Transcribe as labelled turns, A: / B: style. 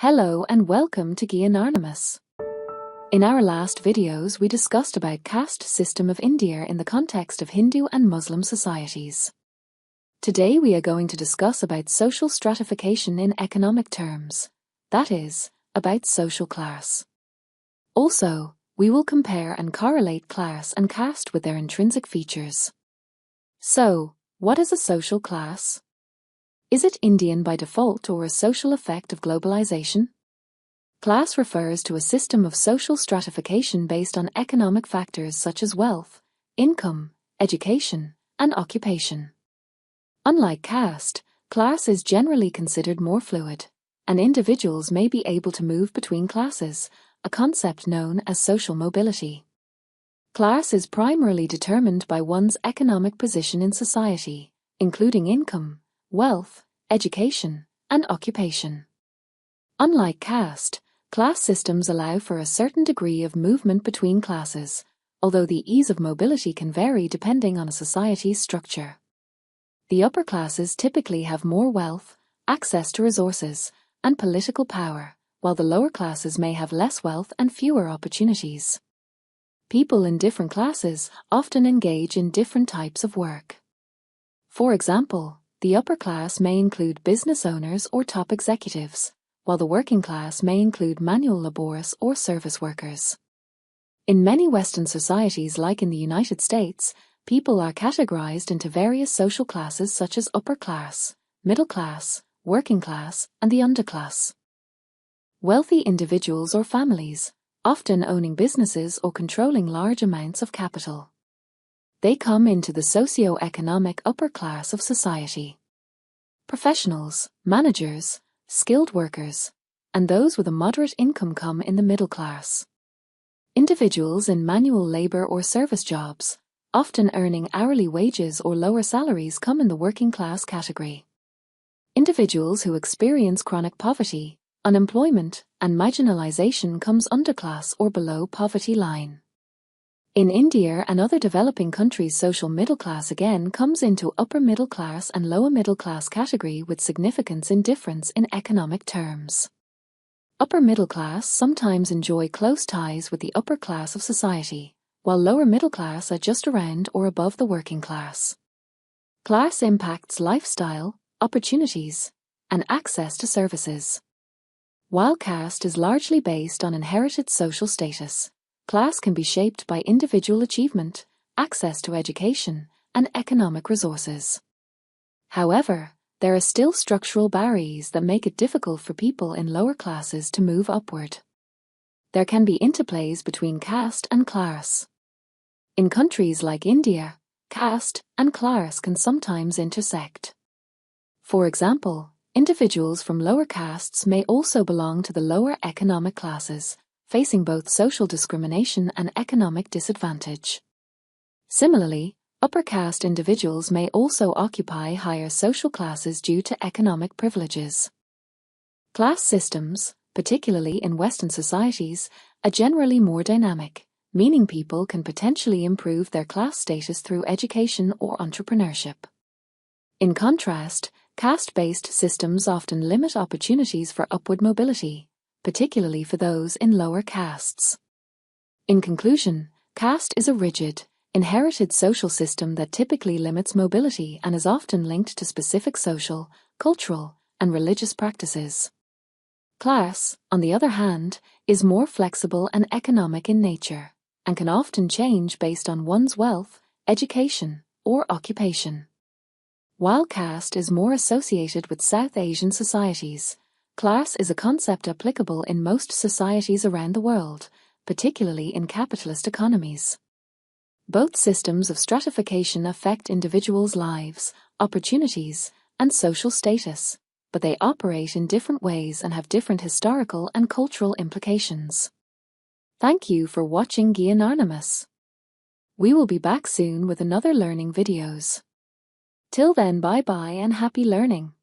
A: Hello and welcome to Anonymous. In our last videos we discussed about caste system of India in the context of Hindu and Muslim societies. Today we are going to discuss about social stratification in economic terms, that is, about social class. Also, we will compare and correlate class and caste with their intrinsic features. So, what is a social class? Is it Indian by default or a social effect of globalization? Class refers to a system of social stratification based on economic factors such as wealth, income, education, and occupation. Unlike caste, class is generally considered more fluid, and individuals may be able to move between classes, a concept known as social mobility. Class is primarily determined by one's economic position in society, including income, wealth, education, and occupation. Unlike caste, class systems allow for a certain degree of movement between classes, although the ease of mobility can vary depending on a society's structure. The upper classes typically have more wealth, access to resources, and political power, while the lower classes may have less wealth and fewer opportunities. People in different classes often engage in different types of work. For example, the upper class may include business owners or top executives, while the working class may include manual laborers or service workers. In many Western societies like in the United States, people are categorized into various social classes such as upper class, middle class, working class, and the underclass. Wealthy individuals or families, often owning businesses or controlling large amounts of capital. They come into the socio-economic upper class of society. Professionals, managers, skilled workers, and those with a moderate income come in the middle class. Individuals in manual labor or service jobs, often earning hourly wages or lower salaries, come in the working class category. Individuals who experience chronic poverty, unemployment, and marginalization comes underclass or below poverty line. In India and other developing countries, social middle class again comes into upper middle class and lower middle class category with significance in difference in economic terms. Upper middle class sometimes enjoy close ties with the upper class of society, while lower middle class are just around or above the working class. Class impacts lifestyle, opportunities, and access to services. While caste is largely based on inherited social status, class can be shaped by individual achievement, access to education, and economic resources. However, there are still structural barriers that make it difficult for people in lower classes to move upward. There can be interplays between caste and class. In countries like India, caste and class can sometimes intersect. For example, individuals from lower castes may also belong to the lower economic classes, facing both social discrimination and economic disadvantage. Similarly, upper caste individuals may also occupy higher social classes due to economic privileges. Class systems, particularly in Western societies, are generally more dynamic, meaning people can potentially improve their class status through education or entrepreneurship. In contrast, caste-based systems often limit opportunities for upward mobility, particularly for those in lower castes. In conclusion, caste is a rigid, inherited social system that typically limits mobility and is often linked to specific social, cultural, and religious practices. Class, on the other hand, is more flexible and economic in nature, and can often change based on one's wealth, education, or occupation. While caste is more associated with South Asian societies, class is a concept applicable in most societies around the world, particularly in capitalist economies. Both systems of stratification affect individuals' lives, opportunities, and social status, but they operate in different ways and have different historical and cultural implications. Thank you for watching Anonymous. We will be back soon with another learning videos. Till then, bye-bye and happy learning.